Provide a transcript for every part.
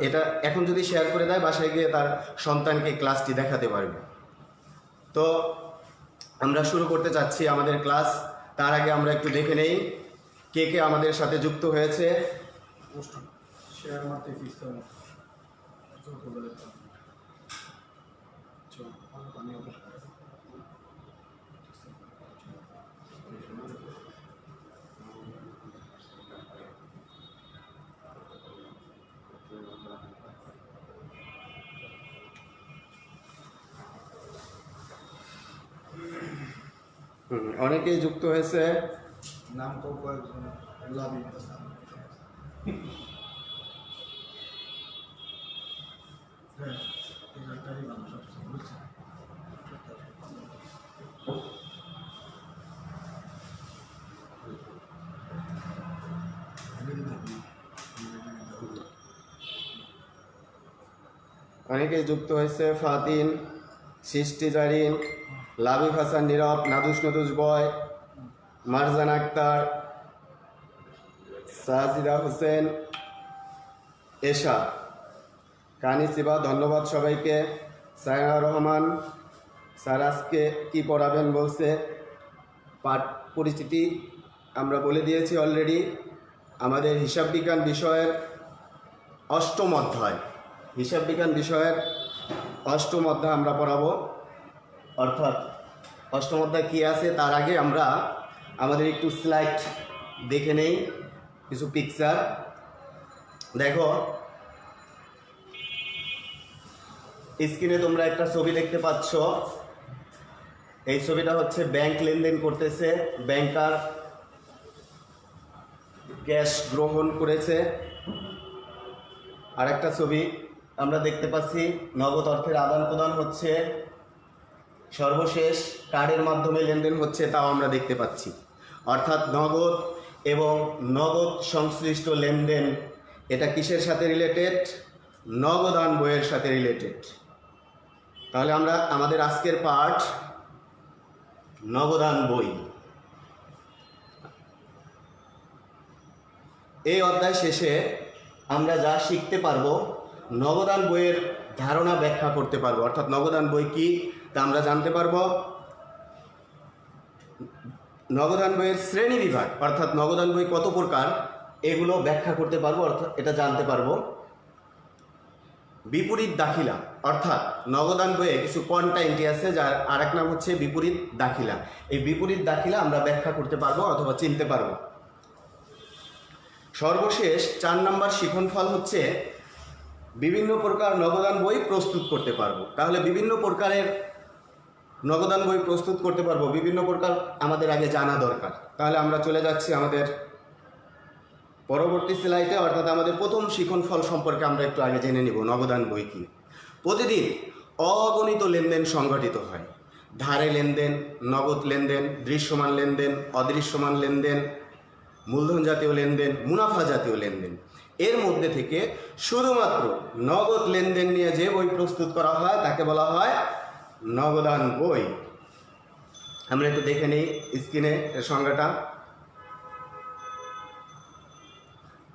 এটা এখন যদি শেয়ার করে দেয় বাসায় গিয়ে তার সন্তানকে ক্লাসটি দেখাতে পারবে। তো আমরা শুরু করতে চাচ্ছি আমাদের ক্লাস। তার আগে আমরা একটু দেখে নেই কে কে আমাদের সাথে যুক্ত হয়েছে। অনেকেই যুক্ত হয়েছে। নাম তো কয়েকজন লাভি অনেকেই যুক্ত হয়েছে। ফাতিন, সৃষ্টি জারিন, লাবিব হাসান নীরব, নাদুস নদুস বয়, মারজান আক্তার, সাজিদা হোসেন, এশা, কানিসিবা। ধন্যবাদ সবাইকে। সায়না রহমান স্যার আজকে কী পড়াবেন বলছে। পাঠ পরিচিতি আমরা বলে দিয়েছি অলরেডি। আমাদের হিসাব বিজ্ঞান বিষয়ের অষ্টম অধ্যায়, হিসাব বিজ্ঞান বিষয়ের অষ্টম অধ্যায় আমরা পড়াবো। অর্থাৎ অষ্টম অধ্যায় কী আছে তার আগে আমরা আমাদের একটু স্লাইড দেখে নেই, কিছু পিকচার। দেখো স্ক্রিনে তোমরা একটা ছবি দেখতে পাচ্ছ। এই ছবিটা হচ্ছে ব্যাংক লেনদেন করতেছে, ব্যাংকার ক্যাশ গ্রহণ করেছে। আর একটা ছবি আমরা দেখতে পাচ্ছি নগদ অর্থের আদান প্রদান হচ্ছে, সর্বশেষ কার্ডের মাধ্যমে লেনদেন হচ্ছে, তাও আমরা দেখতে পাচ্ছি। অর্থাৎ নগদ এবং নগদ সংশ্লিষ্ট লেনদেন এটা কিসের সাথে রিলেটেড? নগদান বইয়ের সাথে রিলেটেড। তাহলে আমরা আমাদের আজকের পাঠ নগদান বই। এই অধ্যায় শেষে আমরা যা শিখতে পারবো নগদান বইয়ের ধারণা ব্যাখ্যা করতে পারবো। অর্থাৎ নগদান বই কি তা আমরা জানতে পারবো। নগদান বইয়ের শ্রেণী বিভাগ অর্থাৎ নগদান বই কত প্রকার এগুলো ব্যাখ্যা করতে পারবো, অর্থাৎ এটা জানতে পারবো। বিপরীত দাখিলা অর্থাৎ নগদান বইয়ে কিছু কন্টাইনটি আছে যার আরেক নাম হচ্ছে বিপরীত দাখিলা। এই বিপরীত দাখিলা আমরা ব্যাখ্যা করতে পারবো অথবা চিনতে পারবো। সর্বশেষ 4 নম্বর শিখনফল হচ্ছে বিভিন্ন প্রকার নগদান বই প্রস্তুত করতে পারবো। তাহলে বিভিন্ন প্রকারের নগদান বই প্রস্তুত করতে পারবো, বিভিন্ন প্রকার আমাদের আগে জানা দরকার। তাহলে আমরা চলে যাচ্ছি আমাদের পরবর্তী স্লাইডে, অর্থাৎ আমাদের প্রথম শিখনফল সম্পর্কে আমরা একটু আগে জেনে নিব নগদান বই কি। প্রতিদিন অগণিত লেনদেন সংঘটিত হয়। ধারে লেনদেন, নগদ লেনদেন, দৃশ্যমান লেনদেন, অদৃশ্যমান লেনদেন, মূলধন জাতীয় লেনদেন, মুনাফা জাতীয় লেনদেন। এর মধ্যে থেকে শুধুমাত্র নগদ লেনদেন নিয়ে যে বই প্রস্তুত করা হয় তাকে বলা হয় নগদান বই। আমরা একটু দেখে নিই স্ক্রিনে এর সংজ্ঞাটা।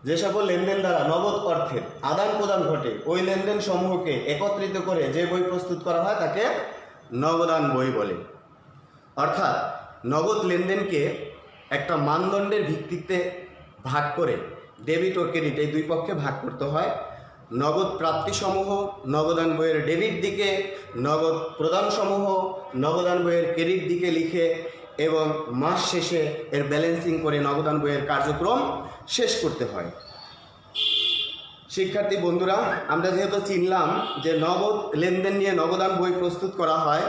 যে সকল লেনদেন দ্বারা নগদ অর্থের আদান প্রদান ঘটে ওই লেনদেন সমূহকে একত্রিত করে যে বই প্রস্তুত করা হয় তাকে নগদান বই বলে। অর্থাৎ নগদ লেনদেনকে একটা মানদণ্ডের ভিত্তিতে ভাগ করে ডেবিট ও ক্রেডিট এই দুই পক্ষে ভাগ করতে হয়। নগদ প্রাপ্তিসমূহ নগদান বইয়ের ডেবিট দিকে, নগদ প্রদানসমূহ নগদান বইয়ের ক্রেডিট দিকে লিখে এবং মাস শেষে এর ব্যালেন্সিং করে নগদান বইয়ের কার্যক্রম শেষ করতে হয়। শিক্ষার্থী বন্ধুরা, আমরা যেহেতু চিনলাম যে নগদ লেনদেন নিয়ে নগদান বই প্রস্তুত করা হয়,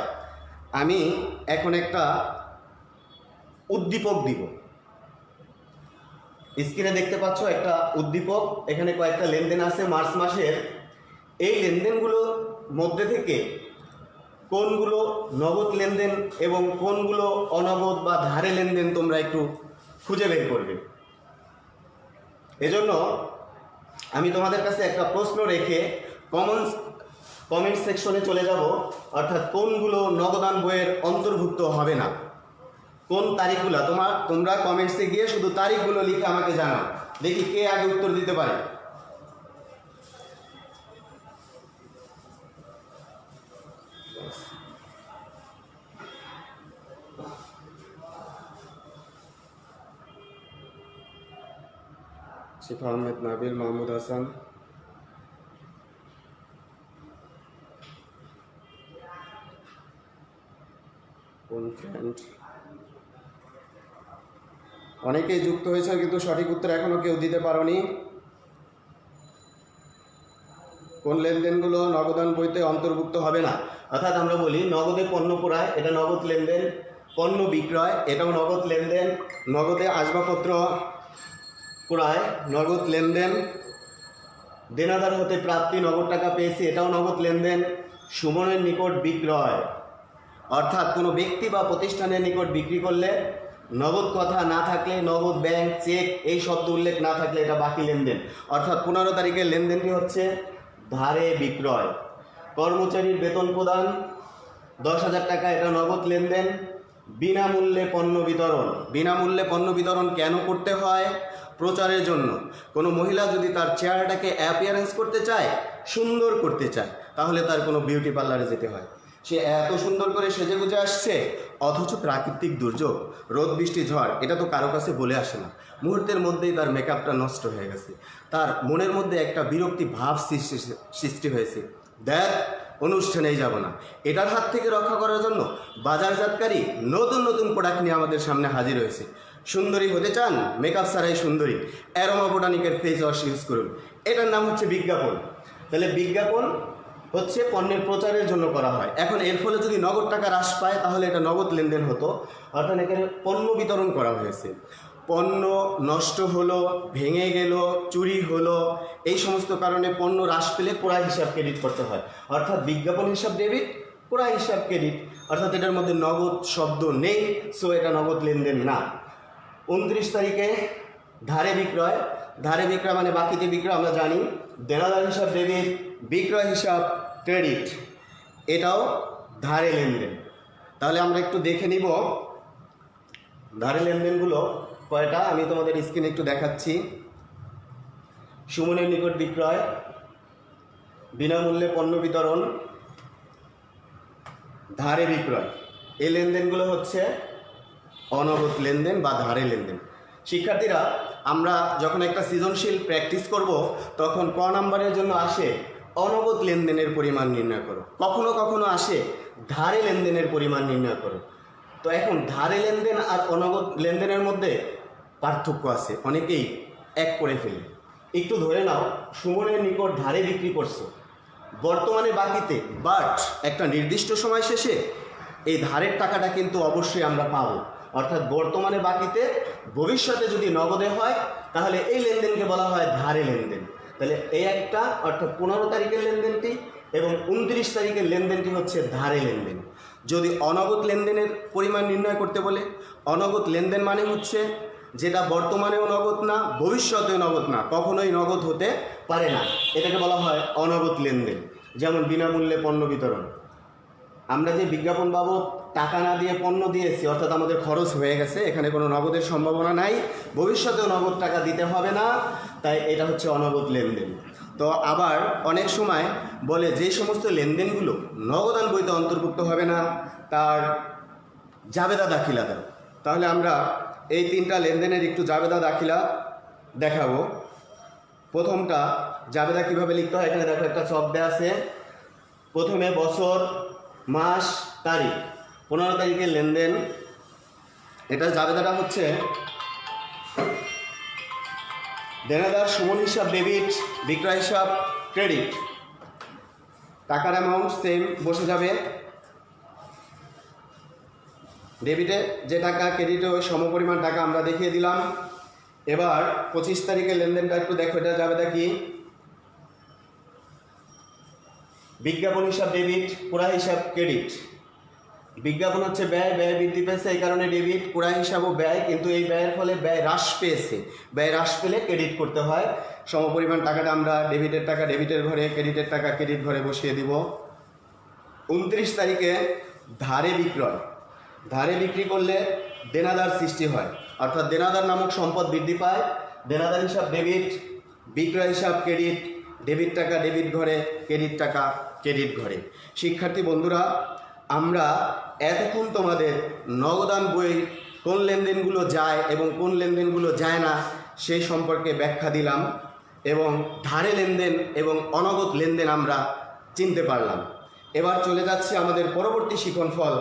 আমি এখন একটা উদ্দীপক দিব। স্ক্রিনে দেখতে পাচ্ছ একটা উদ্দীপক, এখানে কয়েকটা লেনদেন আছে মার্চ মাসের। এই লেনদেনগুলোর মধ্যে থেকে কোনগুলো নগদ লেনদেন এবং কোনগুলো অনগদ বা ধারে লেনদেন তোমরা একটু খুঁজে বের করবে। এজন্য আমি তোমাদের কাছে একটা প্রশ্ন রেখে কমেন্ট সেকশনে চলে যাব। অর্থাৎ কোনগুলো নগদান বইয়ের অন্তর্ভুক্ত হবে না, কোন তারিখগুলো তোমরা কমেন্টসে গিয়ে শুধু তারিখগুলো লিখে আমাকে জানাও। দেখি কে আগে উত্তর দিতে পারে। শিফা আহমেদ, নাবিল, মাহমুদ হাসান, কোন ফ্রেন্ড, অনেকেই যুক্ত হয়েছে কিন্তু সঠিক উত্তর এখনো কেউ দিতে পারোনি। কোন লেনদেনগুলো নগদান বইতে অন্তর্ভুক্ত হবে না? অর্থাৎ আমরা বলি নগদে পণ্য ক্রয়, এটা নগদ লেনদেন। পণ্য বিক্রয়, এটাও নগদ লেনদেন। নগদে আসবাবপত্র ক্রয়, নগদ লেনদেন। দেনাদার হতে প্রাপ্তি, নগদ টাকা পেয়েছি, এটাও নগদ লেনদেন। সুমনের নিকট বিক্রয়, অর্থাৎ কোনো ব্যক্তি বা প্রতিষ্ঠানের নিকট বিক্রি করলে নগদ কথা না থাকলে, নগদ, ব্যাংক, চেক এই শব্দ উল্লেখ না থাকলে এটা বাকি লেনদেন। অর্থাৎ 15 তারিখের লেনদেনটি হচ্ছে ধারে বিক্রয়। কর্মচারীর বেতন প্রদান 10,000 টাকা, এটা নগদ লেনদেন। বিনামূল্যে পণ্য বিতরণ, বিনামূল্যে পণ্য বিতরণ কেন করতে হয়? প্রচারের জন্য। কোনো মহিলা যদি তার চেহারাটাকে অ্যাপিয়ারেন্স করতে চায়, সুন্দর করতে চায়, তাহলে তার কোনো বিউটি পার্লারে যেতে হয়। সে এত সুন্দর করে সেজে গুজে আসছে, অথচ প্রাকৃতিক দুর্যোগ, রোদ বৃষ্টি ঝড়, এটা তো কারো কাছে বলে আসে না। মুহূর্তের মধ্যেই তার মেকআপটা নষ্ট হয়ে গেছে, তার মনের মধ্যে একটা বিরক্তি ভাব সৃষ্টি হয়েছে, দেখ অনুষ্ঠানেই যাব না। এটার হাত থেকে রক্ষা করার জন্য বাজারজাতকারী নতুন নতুন প্রোডাক্ট নিয়ে আমাদের সামনে হাজির হয়েছে। সুন্দরী হতে চান, মেকআপ ছাড়াই সুন্দরী, অ্যারোমা বোটানিকের ফেস ওয়াশ ইউজ করুন। এটার নাম হচ্ছে বিজ্ঞাপন। তাহলে বিজ্ঞাপন হচ্ছে পণ্যের প্রচারের জন্য করা হয়। এখন এর ফলে যদি নগদ টাকা হ্রাস পায় তাহলে এটা নগদ লেনদেন হতো। অর্থাৎ এখানে পণ্য বিতরণ করা হয়েছে। পণ্য নষ্ট হলো, ভেঙে গেল, চুরি হলো, এই সমস্ত কারণে পণ্য হ্রাস পেলে ক্রয় হিসাব ক্রেডিট করতে হয়। অর্থাৎ বিজ্ঞাপন হিসাব ডেবিট, ক্রয় হিসাব ক্রেডিট। অর্থাৎ এটার মধ্যে নগদ শব্দ নেই, সো এটা নগদ লেনদেন না। 29 তারিখে ধারে বিক্রয়। ধারে বিক্রয় মানে বাকিতে বিক্রয়, আমরা জানি। দেনাদার হিসাব ডেবিট, বিক্রয় হিসাব ক্রেডিট, এটাও ধারে লেনদেন। তাহলে আমরা একটু দেখে নিব ধারে লেনদেনগুলো কয়টা। আমি তোমাদের স্ক্রিনে একটু দেখাচ্ছি। সুমনের নিকট বিক্রয়, বিনামূল্যে পণ্য বিতরণ, ধারে বিক্রয়, এই লেনদেনগুলো হচ্ছে অনগদ লেনদেন বা ধারে লেনদেন। শিক্ষার্থীরা, আমরা যখন একটা সৃজনশীল প্র্যাকটিস করব তখন ক নাম্বারের জন্য আসে অনগদ লেনদেনের পরিমাণ নির্ণয় করো, কখনো কখনো আসে ধারে লেনদেনের পরিমাণ নির্ণয় করো। তো এখন ধারে লেনদেন আর অনগদ লেনদেনের মধ্যে পার্থক্য আছে, অনেকেই এক করে ফেলে। একটু ধরে নাও, সুমনের নিকট ধারে বিক্রি করছো বর্তমানে বাকিতে, বাট একটা নির্দিষ্ট সময় শেষে এই ধারের টাকাটা কিন্তু অবশ্যই আমরা পাবো। অর্থাৎ বর্তমানে বাকিতে, ভবিষ্যতে যদি নগদে হয় তাহলে এই লেনদেনকে বলা হয় ধারে লেনদেন। তাহলে এই একটা, অর্থাৎ 15 তারিখের লেনদেনটি এবং 29 তারিখের লেনদেনটি হচ্ছে ধারে লেনদেন। যদি অনগদ লেনদেনের পরিমাণ নির্ণয় করতে বলে, অনগদ লেনদেন মানে হচ্ছে যেটা বর্তমানেও নগদ না, ভবিষ্যতেও নগদ না, কখনোই নগদ হতে পারে না, এটাকে বলা হয় অনগদ লেনদেন। যেমন বিনামূল্যে পণ্য বিতরণ, আমরা যে বিজ্ঞাপন বাবদ টাকা না দিয়ে পণ্য দিয়েছি, অর্থাৎ আমাদের খরচ হয়ে গেছে, এখানে কোনো নগদের সম্ভাবনা নাই, ভবিষ্যতেও নগদ টাকা দিতে হবে না, তাই এটা হচ্ছে অনগদ লেনদেন। তো আবার অনেক সময় বলে যে সমস্ত লেনদেনগুলো নগদান বইতে অন্তর্ভুক্ত হবে না তার জাবেদা দাখিলা দাও। তাহলে আমরা এই 3টা লেনদেনের একটু জাবেদা দাখিলা দেখাবো। প্রথমটা জাবেদা কিভাবে লিখতে হয়, এখানে দেখো একটা ছক দেওয়া আছে। প্রথমে বছর, মাস, তারিখ। 15 তারিখের লেনদেন, এটা জাবেদাটা হচ্ছে দেনাদার সুমন হিসাব ডেবিট, বিক্রয় হিসাব ক্রেডিট। টাকার অ্যামাউন্ট সেম বসে যাবে, ডেবিটে যে টাকা, ক্রেডিটে ওই সমপরিমাণ টাকা আমরা দেখিয়ে দিলাম। এবার 25 তারিখের লেনদেনটা একটু দেখো, এটা জাবেদা কি? বিজ্ঞাপন হিসাব ডেবিট, ক্রয় হিসাব ক্রেডিট। বিজ্ঞাপন হচ্ছে ব্যয়, ব্যয় বৃদ্ধি পেয়েছে এই কারণে ডেবিট, ক্রয় হিসাবও ব্যয়, কিন্তু এই ব্যয়ের ফলে ব্যয় হ্রাস পেয়েছে, ব্যয় হ্রাস পেলে ক্রেডিট করতে হয়। সমপরিমাণ টাকাটা আমরা ডেবিটের টাকা ডেবিটের ঘরে, ক্রেডিটের টাকা ক্রেডিট ঘরে বসিয়ে দিব। 29 তারিখে ধারে বিক্রয়। ধারে বিক্রি করলে দেনাদার সৃষ্টি হয়, অর্থাৎ দেনাদার নামক সম্পদ বৃদ্ধি পায়। দেনাদার হিসাব ডেবিট, বিক্রয় হিসাব ক্রেডিট, ডেবিট টাকা ডেবিট ঘরে, ক্রেডিট টাকা ক্রেডিট ঘরে। শিক্ষার্থী বন্ধুরা, আমরা এতক্ষণ তোমাদের নগদান বই কোন লেনদেনগুলো যায় এবং কোন লেনদেনগুলো যায় না সেই সম্পর্কে ব্যাখ্যা দিলাম এবং ধারে লেনদেন এবং অনগদ লেনদেন আমরা চিনতে পারলাম। এবার চলে যাচ্ছে আমাদের পরবর্তী শিক্ষণফল,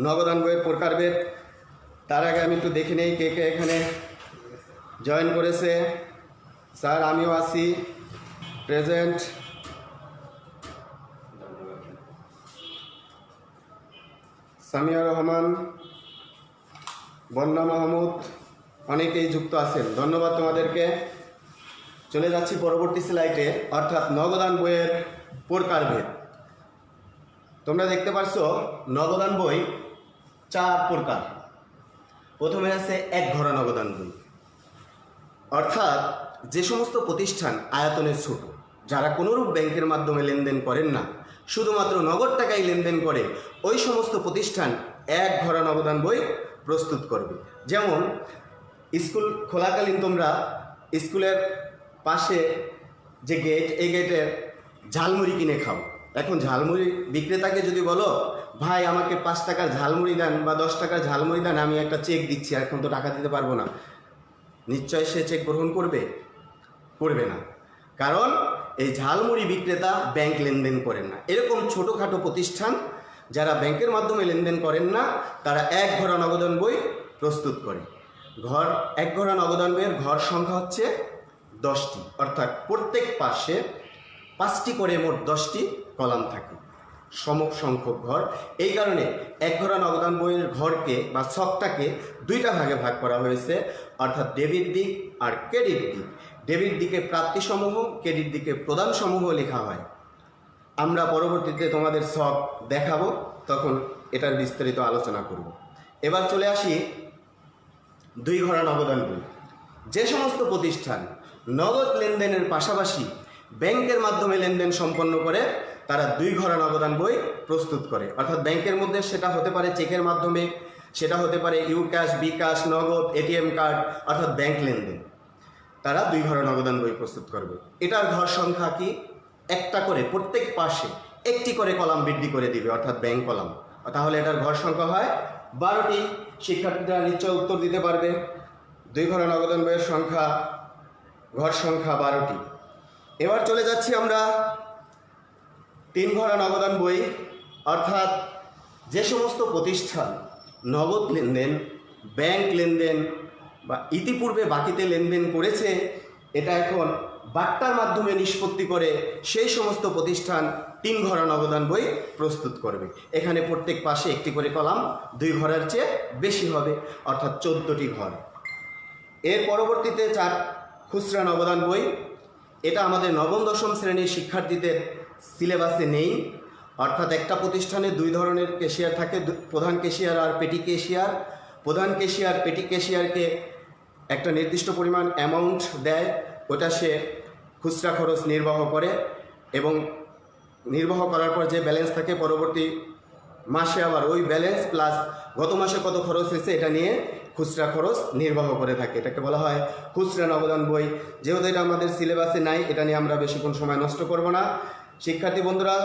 নগদান বইয়ের প্রকারভেদ। তার আগে আমি একটু দেখে নেই কে কে এখানে জয়েন করেছে। স্যার আমিও আছি, প্রেজেন্ট। সামিয়া রহমান, বন্যা মাহমুদ, অনেকেই যুক্ত আছেন, ধন্যবাদ তোমাদেরকে। চলে যাচ্ছি পরবর্তী স্লাইডে, অর্থাৎ নগদান বইয়ের প্রকারভেদ। তোমরা দেখতে পাচ্ছ নগদান বই 4 প্রকার। প্রথমে আছে এক ঘরা নগদান বই, অর্থাৎ যে সমস্ত প্রতিষ্ঠান আয়তনে ছোট, যারা কোনোরূপ ব্যাংকের মাধ্যমে লেনদেন করেন না, শুধুমাত্র নগদ টাকায় লেনদেন করে, ওই সমস্ত প্রতিষ্ঠান এক ঘরা নগদান বই প্রস্তুত করবে। যেমন স্কুল খোলাকালীন তোমরা স্কুলের পাশে যে গেট, এই গেটের ঝালমুড়ি কিনে খাও। এখন ঝালমুড়ি বিক্রেতাকে যদি বলো, ভাই আমাকে 5 টাকার ঝালমুড়ি দেন বা 10 টাকার ঝালমুড়ি দেন, আমি একটা চেক দিচ্ছি, এখন তো টাকা দিতে পারবো না, নিশ্চয় সে চেক গ্রহণ করবে? করবে না, কারণ এই ঝালমুড়ি বিক্রেতা ব্যাংক লেনদেন করেন না। এরকম ছোটোখাটো প্রতিষ্ঠান যারা ব্যাংকের মাধ্যমে লেনদেন করেন না, তারা এক ঘরা নগদান বই প্রস্তুত করে। এক ঘরা নগদান বইয়ের ঘর সংখ্যা হচ্ছে 10টি, অর্থাৎ প্রত্যেক পাশে 5টি করে মোট 10টি কলাম থাকে, সম সংখ্যক ঘর। এই কারণে এক ঘরা নগদান বইয়ের ঘরকে বা ছকটাকে 2টা ভাগে ভাগ করা হয়েছে, অর্থাৎ ডেবিট দিক আর ক্রেডিট দিক। ডেবিট দিকে প্রাপ্তিসমূহ, ক্রেডিট দিকে প্রদানসমূহ লেখা হয়। আমরা পরবর্তীতে তোমাদের ছক দেখাবো, তখন এটার বিস্তারিত আলোচনা করব। এবার চলে আসি 2 ঘরা নগদান বই। যে সমস্ত প্রতিষ্ঠান নগদ লেনদেনের পাশাপাশি ব্যাংকের মাধ্যমে লেনদেন সম্পন্ন করে, তারা 2 ঘরা নগদান বই প্রস্তুত করে। অর্থাৎ ব্যাংকের মধ্যে সেটা হতে পারে চেকের মাধ্যমে, সেটা হতে পারে ইউক্যাশ, বিকাশ, নগদ, এটিএম কার্ড, অর্থাৎ ব্যাংক লেনদেন। তারা 2 ঘরা নগদান বই প্রস্তুত করবে। এটার ঘর সংখ্যা কি? একটা করে প্রত্যেক পাশে 1টি করে কলাম বৃদ্ধি করে দিবে, অর্থাৎ ব্যাংক কলাম। তাহলে এটার ঘর সংখ্যা হয় 12টি। শিক্ষার্থীরা নিশ্চয় উত্তর দিতে পারবে। 2 ঘরা নগদান বইয়ের ঘর সংখ্যা 12টি। এবার চলে যাচ্ছি আমরা 3 ঘরা নগদান বই, অর্থাৎ যে সমস্ত প্রতিষ্ঠান নগদ লেনদেন, ব্যাংক লেনদেন বা ইতিপূর্বে বাকিতে লেনদেন করেছে, এটা এখন বাট্টার মাধ্যমে নিষ্পত্তি করে, সেই সমস্ত প্রতিষ্ঠান 3 ঘরা নগদান বই প্রস্তুত করবে। এখানে প্রত্যেক পাশে 1টি করে কলাম 2 ঘরের চেয়ে বেশি হবে, অর্থাৎ 14টি ঘর। এর পরবর্তীতে 4 খুচরা নগদান বই। এটা আমাদের নবম দশম শ্রেণীর শিক্ষার্থীদের সিলেবাসে নেই, অর্থাৎ একটা প্রতিষ্ঠানে 2 ধরনের ক্যাশিয়ার থাকে, প্রধান ক্যাশিয়ার আর পেটি ক্যাশিয়ার। প্রধান ক্যাশিয়ার পেটি ক্যাশিয়ারকে একটা নির্দিষ্ট পরিমাণ অ্যামাউন্ট দেয়, ওটা সে খুচরা খরচ নির্বাহ করে, এবং নির্বাহ করার পর যে ব্যালেন্স থাকে পরবর্তী মাসে আবার ওই ব্যালেন্স প্লাস গত মাসে কত খরচ হয়েছে এটা নিয়ে খুচরা খরচ নির্বাহ করে থাকে। এটাকে বলা হয় খুচরা নগদান বই। যেহেতু এটা আমাদের সিলেবাসে নাই, এটা নিয়ে আমরা বেশিক্ষণ সময় নষ্ট করব না। শিক্ষার্থী বন্ধুরা,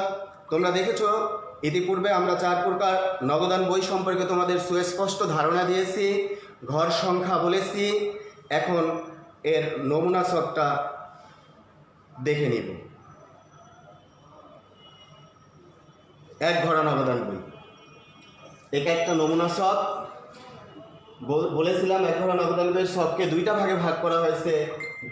তোমরা দেখেছো ইতিপূর্বে আমরা 4 প্রকার নগদান বই সম্পর্কে তোমাদের সুস্পষ্ট ধারণা দিয়েছি, ঘর সংখ্যা বলেছি। এখন এর নমুনা ছকটা দেখে নিব। 1 ঘরা নগদান বই, এটা একটা নমুনা ছক। বলেছিলাম 1 ঘরা নগদান বইয়ের ছককে 2টা ভাগে ভাগ করা হয়েছে,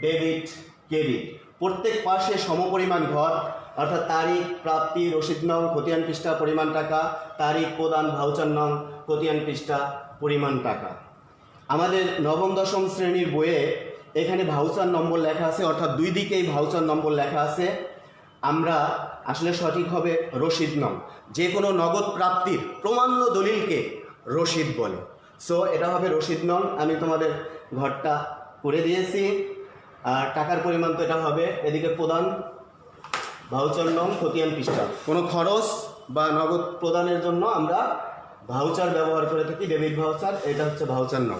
ডেবিট, ক্রেডিট। প্রত্যেক পাশে সমপরিমাণ ঘর, অর্থাৎ তারিখ, প্রাপ্তি, রসিদ নং, খতিয়ান পৃষ্ঠা, পরিমাণ টাকা, তারিখ, প্রদান, ভাউচার নং, খতিয়ান পৃষ্ঠা, পরিমাণ টাকা। আমাদের নবম দশম শ্রেণীর বইয়ে এখানে ভাউচার নম্বর লেখা আছে, অর্থাৎ 2 দিকেই ভাউচার নম্বর লেখা আছে। আমরা আসলে সঠিক হবে রসিদ নং। যে কোনো নগদ প্রাপ্তির প্রমাণ্য দলিলকে রসিদ বলে। সো এটা হবে রসিদ নং। আমি তোমাদের ঘরটা করে দিয়েছি। আর টাকার পরিমাণ তো এটা হবে, এদিকে প্রদান, ভাউচার নং, খতিয়ান পৃষ্ঠা। কোনো খরচ বা নগদ প্রদানের জন্য আমরা ভাউচার ব্যবহার করে থাকি, ডেবিট ভাউচার। এটা হচ্ছে ভাউচার নং।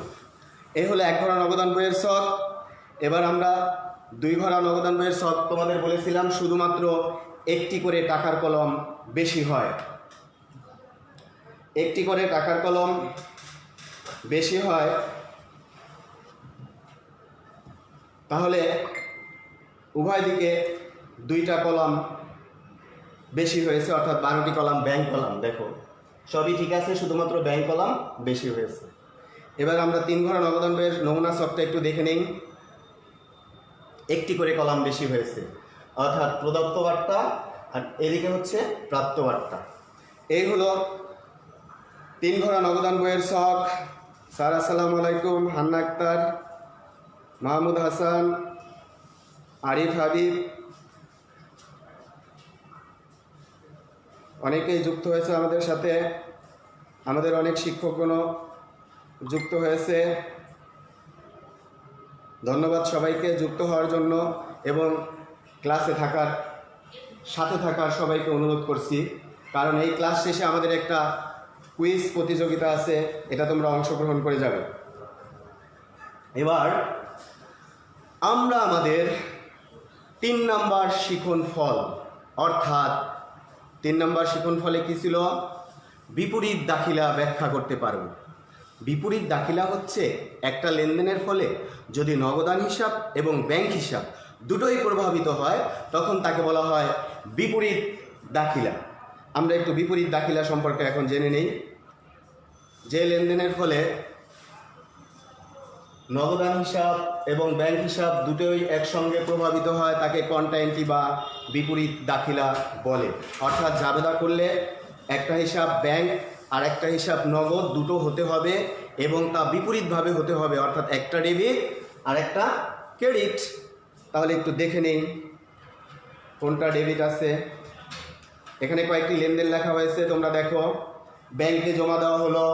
এই হলো 1 ঘরা নগদান বইয়ের ছক। এবার আমরা 2 ঘরা নগদান বইয়ের ছক তোমাদের বলেছিলাম শুধুমাত্র 1টি করে টাকার কলম বেশি হয়। 1টি করে টাকার কলম বেশি হয়, তাহলে উভয় দিকে 2টা কলাম বেশি হয়েছে, অর্থাৎ 12টি কলাম ব্যাংক কলাম। দেখো সবই ঠিক আছে, শুধুমাত্র ব্যাংক কলাম বেশি হয়েছে। এবার আমরা 3 ঘর নগদান বইয়ের নমুনা ছকটা একটু দেখে নিই। একটি করে কলাম বেশি হয়েছে, অর্থাৎ প্রদত্ত বার্তা আর এদিকে হচ্ছে প্রাপ্ত বার্তা। এই হলো 3 ঘর নগদান বইয়ের ছক। স্যার আসসালামু আলাইকুম। হান্না আক্তার, মাহমুদ হাসান, আরিফ হাবিব, অনেকেই যুক্ত হয়েছে আমাদের সাথে। আমাদের অনেক শিক্ষকগণও যুক্ত হয়েছে। ধন্যবাদ সবাইকে যুক্ত হওয়ার জন্য এবং ক্লাসে থাকার সাথে থাকার সবাইকে অনুরোধ করছি, কারণ এই ক্লাস শেষে আমাদের একটা কুইজ প্রতিযোগিতা আছে, এটা তোমরা অংশগ্রহণ করে যাবে। এবার আমরা আমাদের 3 নাম্বার শিখন ফল, অর্থাৎ 3 নাম্বার শিখন ফলে কি ছিল? বিপরীত দাখিলা ব্যাখ্যা করতে পারব। বিপরীত দাখিলা হচ্ছে একটা লেনদেনের ফলে যদি নগদান হিসাব এবং ব্যাংক হিসাব দুটোই প্রভাবিত হয়, তখন তাকে বলা হয় বিপরীত দাখিলা। আমরা একটু বিপরীত দাখিলা সম্পর্কে এখন জেনে নেই। যে লেনদেনের ফলে নগদান হিসাব এবং ব্যাংক হিসাব দুটোই একসঙ্গে প্রভাবিত হয় তাকে কন্টাইনটি বা বিপরীত দাখিলা বলে। অর্থাৎ জাবেদা করলে একটা হিসাব ব্যাংক আর একটা হিসাব নগদ দুটো হতে হবে এবং তা বিপরীতভাবে হতে হবে, অর্থাৎ একটা ডেবিট আর একটা ক্রেডিট। তাহলে একটু দেখে নিন কোনটা ডেবিট আছে। এখানে কয়েকটি লেনদেন লেখা হয়েছে, তোমরা দেখো। ব্যাংকে জমা দেওয়া হলো,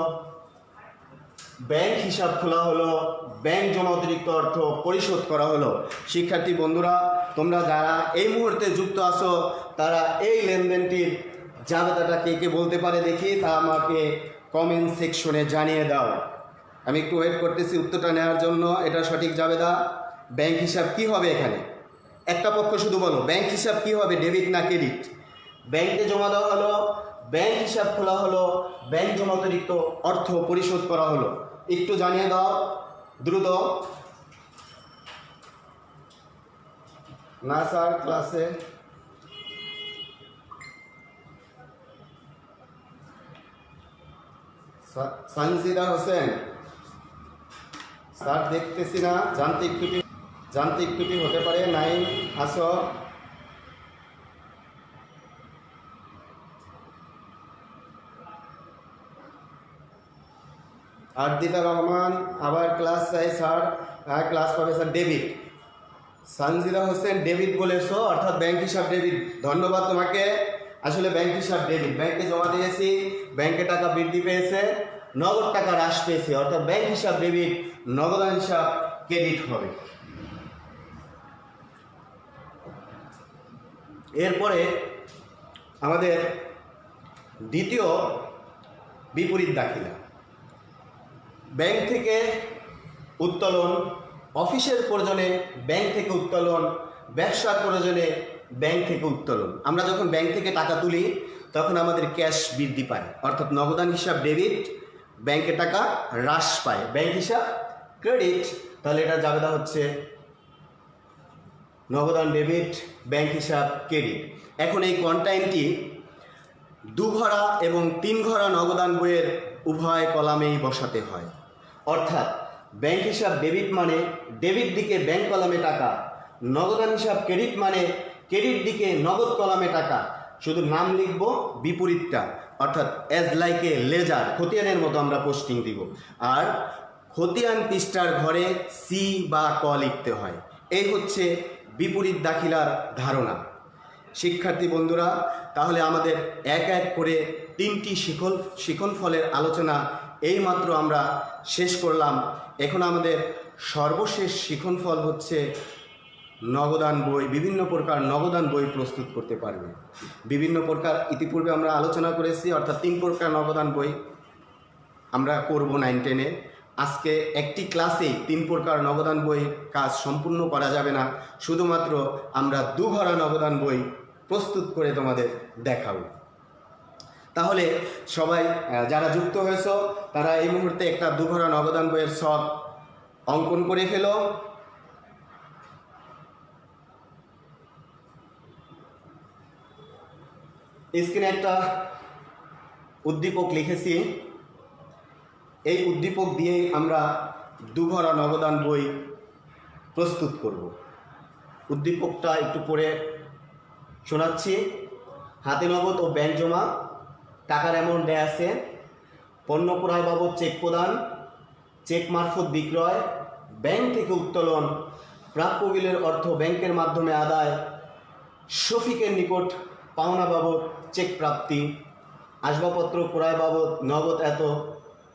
ব্যাংক হিসাব খোলা হলো, ব্যাংক জমা অতিরিক্ত অর্থ পরিশোধ করা হলো। শিক্ষার্থী বন্ধুরা, তোমরা যারা এই মুহূর্তে যুক্ত আছো তারা এই লেনদেনটির জাবেদাটা কে কে বলতে পারে দেখি, তা আমাকে কমেন্ট সেকশনে জানিয়ে দাও। আমি একটু ওয়েট করতেছি উত্তরটা নেওয়ার জন্য। এটা সঠিক জাবেদা। ব্যাংক হিসাব কি হবে? এখানে একটা পক্ষ শুধু বলো, ব্যাংক হিসাব কি হবে, ডেবিট না ক্রেডিট? ব্যাংকে জমা দেওয়া হলো, ব্যাংক হিসাব খোলা হলো, ব্যাংক জমা অতিরিক্ত অর্থ পরিশোধ করা হলো। একটু জানিয়ে দাও দ্রুত। না স্যার, ক্লাসে সানজিদা হোসেন স্যার দেখতেছি না। যান্ত্রিক ত্রুটি হতে পারে। 9 আসো। আরদিতা রহমান আবার ক্লাস চাই স্যার। হ্যাঁ, ক্লাস পাবে sir. Debit. Sanjida Hossain debit বলেছো, অর্থাৎ ব্যাংক হিসাব ডেবিট। ধন্যবাদ তোমাকে। আসলে ব্যাংক হিসাব ডেবিট, ব্যাংকে জমা দিয়েছি, ব্যাংকে টাকা বৃদ্ধি পেয়েছে, নগদ টাকা হ্রাস পেয়েছে, অর্থাৎ ব্যাংক হিসাব ডেবিট, নগদান হিসাব ক্রেডিট হবে। এরপরে আমাদের দ্বিতীয় বিপরীত দাখিলা। ব্যাংক থেকে উত্তোলন, অফিসের প্রয়োজনে ব্যাংক থেকে উত্তোলন, ব্যবসার প্রয়োজনে ব্যাংক থেকে উত্তোলন। আমরা যখন ব্যাংক থেকে টাকা তুলি তখন আমাদের ক্যাশ বৃদ্ধি পায়, অর্থাৎ নগদান হিসাব ডেবিট, ব্যাংকে টাকা হ্রাস পায়, ব্যাংক হিসাব ক্রেডিট। তাহলে এটা জাবেদা হচ্ছে নগদান ডেবিট, ব্যাংক হিসাব ক্রেডিট। এখন এই কন্টাইনটি 2 ঘরা এবং 3 ঘরা নগদান বইয়ের উভয় কলামেই বসাতে হয়। অর্থাৎ ব্যাংক হিসাব ডেবিট মানে ডেবিট দিকে ব্যাংক কলামে টাকা, নগদান হিসাব ক্রেডিট মানে ক্রেডিট দিকে নগদ কলামে টাকা। শুধু নাম লিখব বিপরীতটা, অর্থাৎ অ্যাজ লাইক এ লেজার, খতিয়ানের মতো আমরা পোস্টিং দিব। আর খতিয়ান পৃষ্ঠার ঘরে সি বা ক লিখতে হয়। এই হচ্ছে বিপরীত দাখিলার ধারণা। শিক্ষার্থী বন্ধুরা, তাহলে আমাদের এক এক করে 3টি শিখন ফলের আলোচনা এইমাত্র আমরা শেষ করলাম। এখন আমাদের সর্বশেষ শিখন ফল হচ্ছে নগদান বই। বিভিন্ন প্রকার নগদান বই প্রস্তুত করতে পারবে। বিভিন্ন প্রকার ইতিপূর্বে আমরা আলোচনা করেছি, অর্থাৎ 3 প্রকার নগদান বই আমরা করব 9-10-এ। আজকে একটি ক্লাসেই 3 প্রকার নগদান বই কাজ সম্পূর্ণ করা যাবে না, শুধুমাত্র আমরা 2 ঘরা নগদান বই প্রস্তুত করে তোমাদের দেখাবো। তাহলে সবাই যারা যুক্ত হয়েছ তারা এই মুহূর্তে একটা 2 ঘরা নগদান বইয়ের ছক অঙ্কন করে ফেলো। স্ক্রিনে একটা উদ্দীপক লিখেছি। এই উদ্দীপক দিয়েই আমরা দুঘরা নগদান বই প্রস্তুত করব। উদ্দীপকটা একটু পড়ে শোনাচ্ছি। হাতে নগদ ও ব্যাংক জমা, টাকার অ্যামাউন্ট দেয়া আছে, পণ্য ক্রয় বাবদ চেক প্রদান, চেক মারফত বিক্রয়, ব্যাংক থেকে উত্তোলন, প্রাপ্য বিলের অর্থ ব্যাংকের মাধ্যমে আদায়, শফিকের নিকট পাওনা বাবদ চেক প্রাপ্তি, আসবাবপত্র ক্রয় বাবদ নগদ এত,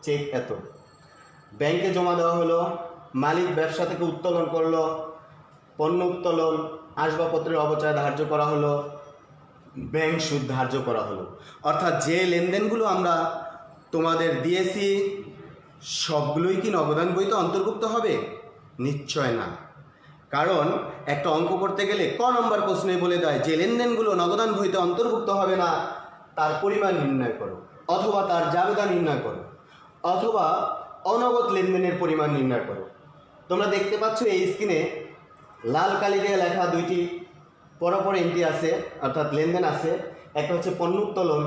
চেক এত। ব্যাংকে জমা দেওয়া হলো, মালিক ব্যবসা থেকে উত্তোলন করলো, পণ্য উত্তোলন, আসবাবপত্রের অবচয় ধার্য করা হলো, ব্যাংক সুদ ধার্য করা হলো। অর্থাৎ যে লেনদেনগুলো আমরা তোমাদের দিয়েছি সবগুলোই কি নগদান বইতে অন্তর্ভুক্ত হবে? নিশ্চয় না। কারণ একটা অঙ্ক করতে গেলে ক নম্বর প্রশ্নে বলে দেয় যে লেনদেনগুলো নগদান বইতে অন্তর্ভুক্ত হবে না তার পরিমাণ নির্ণয় করো, অথবা তার জাবেদা নির্ণয় করো, অথবা অনগদ লেনদেনের পরিমাণ নির্ণয় করো। তোমরা দেখতে পাচ্ছ এই স্ক্রিনে লাল কালি দিয়ে লেখা দুইটি পরপর এন্ট্রি আছে, অর্থাৎ লেনদেন আছে। একটা হচ্ছে পণ্য উত্তোলন,